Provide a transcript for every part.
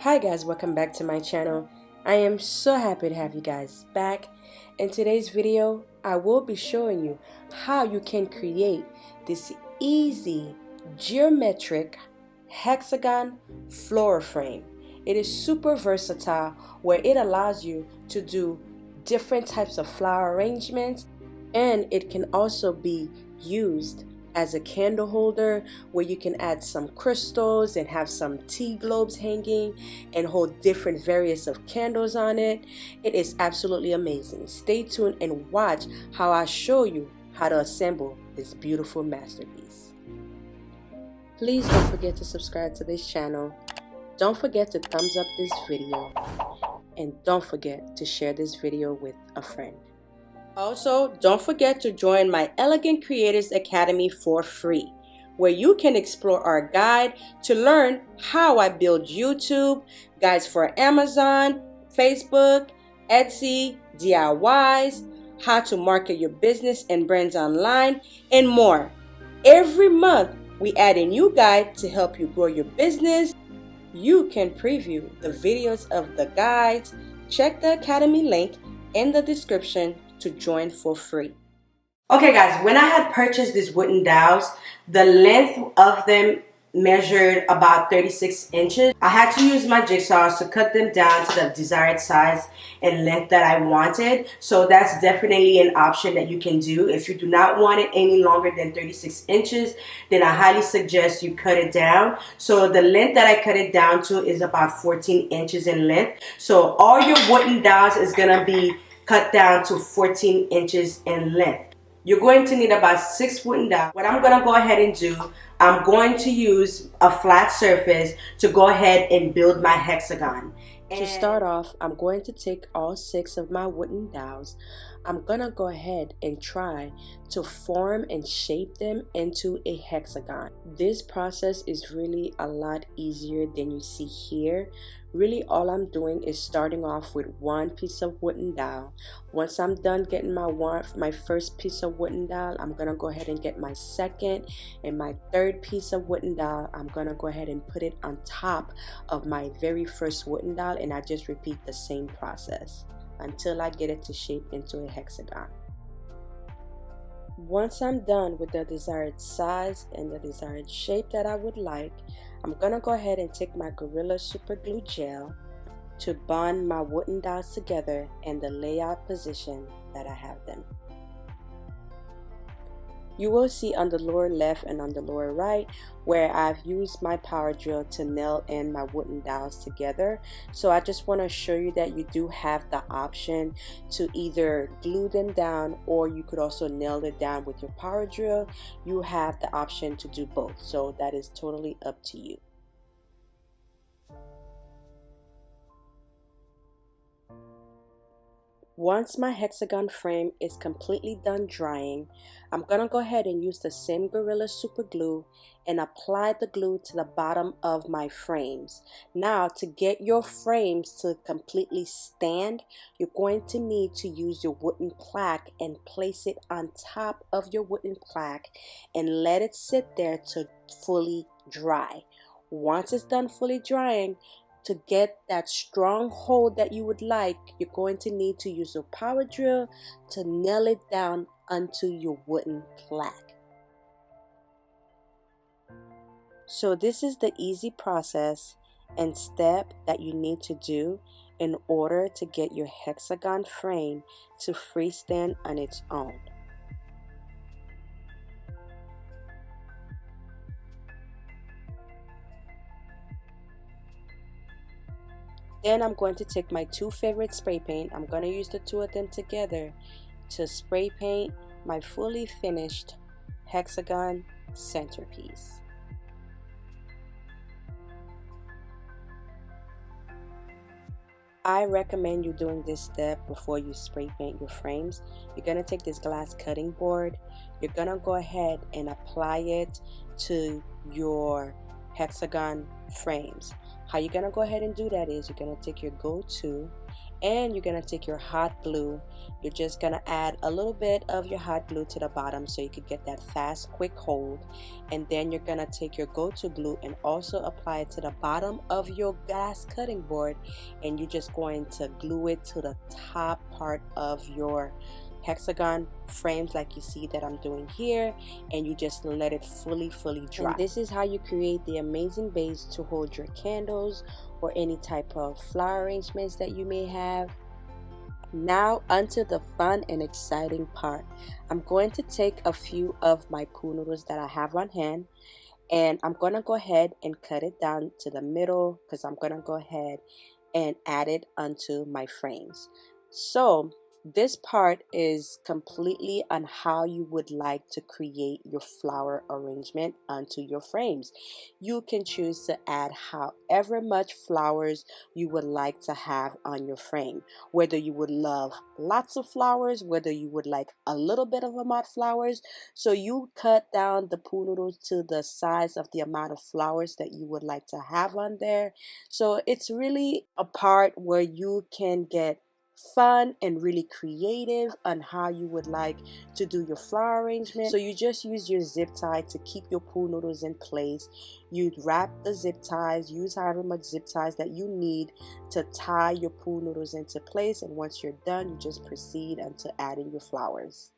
Hi guys, welcome back to my channel. I am so happy to have you guys back. In today's video, I will be showing you how you can create this easy geometric hexagon floral frame. It is super versatile where it allows you to do different types of flower arrangements, and it can also be used as a candle holder where you can add some crystals and have some tea globes hanging and hold different various of candles on it. It is absolutely amazing. Stay tuned and watch how I show you how to assemble this beautiful masterpiece. Please don't forget to subscribe to this channel. Don't forget to thumbs up this video, and don't forget to share this video with a friend. Also, don't forget to join my Elegant Creators Academy for free, where you can explore our guide to learn how I build YouTube, guides for Amazon, Facebook, Etsy, DIYs, how to market your business and brands online, and more. Every month, we add a new guide to help you grow your business. You can preview the videos of the guides. Check the Academy link in the description to join for free. Okay guys, when I had purchased these wooden dowels, the length of them measured about 36 inches. I had to use my jigsaw to cut them down to the desired size and length that I wanted. So that's definitely an option that you can do. If you do not want it any longer than 36 inches, then I highly suggest you cut it down. So the length that I cut it down to is about 14 inches in length. So all your wooden dowels is gonna be cut down to 14 inches in length. You're going to need about 6 wooden dowels. What I'm going to go ahead and do, I'm going to use a flat surface to go ahead and build my hexagon. To start off, I'm going to take all 6 of my wooden dowels. I'm going to go ahead and try to form and shape them into a hexagon. This process is really a lot easier than you see here. Really, all I'm doing is starting off with one piece of wooden dowel. Once I'm done getting my first piece of wooden dowel, I'm gonna go ahead and get my second and my third piece of wooden dowel. I'm gonna go ahead and put it on top of my very first wooden dowel, and I just repeat the same process until I get it to shape into a hexagon. Once I'm done with the desired size and the desired shape that I would like, I'm gonna go ahead and take my Gorilla Super Glue Gel to bond my wooden dowels together in the layout position that I have them. You will see on the lower left and on the lower right where I've used my power drill to nail in my wooden dowels together. So I just want to show you that you do have the option to either glue them down, or you could also nail it down with your power drill. You have the option to do both, so that is totally up to you. Once my hexagon frame is completely done drying, I'm gonna go ahead and use the same Gorilla Super Glue and apply the glue to the bottom of my frames. Now, to get your frames to completely stand, you're going to need to use your wooden plaque and place it on top of your wooden plaque and let it sit there to fully dry. Once it's done fully drying, to get that strong hold that you would like, you're going to need to use your power drill to nail it down onto your wooden plaque. So this is the easy process and step that you need to do in order to get your hexagon frame to freestand on its own. Then I'm going to take my 2 favorite spray paint. I'm going to use the 2 of them together to spray paint my fully finished hexagon centerpiece. I recommend you doing this step before you spray paint your frames. You're going to take this glass cutting board. You're going to go ahead and apply it to your hexagon frames. How you're gonna go ahead and do that is you're gonna take your go-to and you're gonna take your hot glue. You're just gonna add a little bit of your hot glue to the bottom so you could get that fast, quick hold. And then you're gonna take your go-to glue and also apply it to the bottom of your glass cutting board, and you're just going to glue it to the top part of your hexagon frames like you see that I'm doing here, and you just let it fully dry. And this is how you create the amazing base to hold your candles or any type of flower arrangements that you may have. Now onto the fun and exciting part. I'm going to take a few of my pool noodles that I have on hand, and I'm gonna go ahead and cut it down to the middle because I'm gonna go ahead and add it onto my frames. So this part is completely on how you would like to create your flower arrangement onto your frames. You can choose to add however much flowers you would like to have on your frame, whether you would love lots of flowers, whether you would like a little bit of amount of flowers. So you cut down the pool noodles to the size of the amount of flowers that you would like to have on there. So it's really a part where you can get fun and really creative on how you would like to do your flower arrangement. So you just use your zip tie to keep your pool noodles in place. You'd wrap the zip ties, use however much zip ties that you need to tie your pool noodles into place, and once you're done, you just proceed into adding your flowers.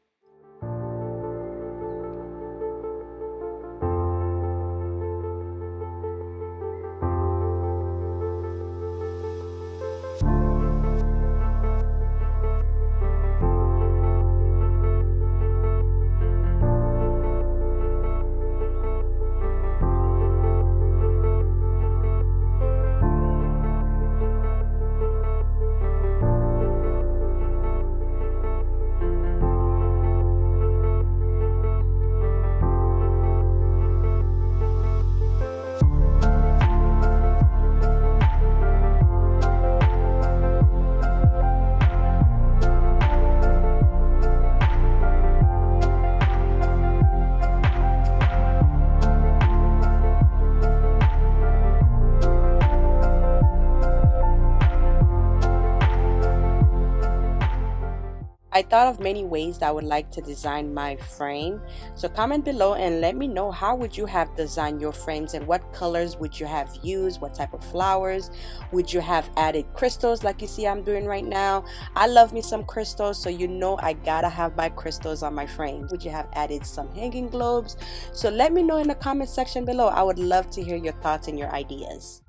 I thought of many ways that I would like to design my frame. So comment below and let me know how would you have designed your frames, and what colors would you have used, what type of flowers. Would you have added crystals like you see I'm doing right now? I love me some crystals, so you know I gotta have my crystals on my frame. Would you have added some hanging globes? So let me know in the comment section below. I would love to hear your thoughts and your ideas.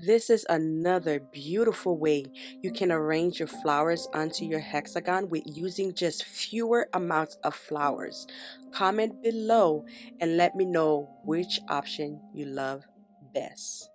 This is another beautiful way you can arrange your flowers onto your hexagon with using just fewer amounts of flowers. Comment below and let me know which option you love best.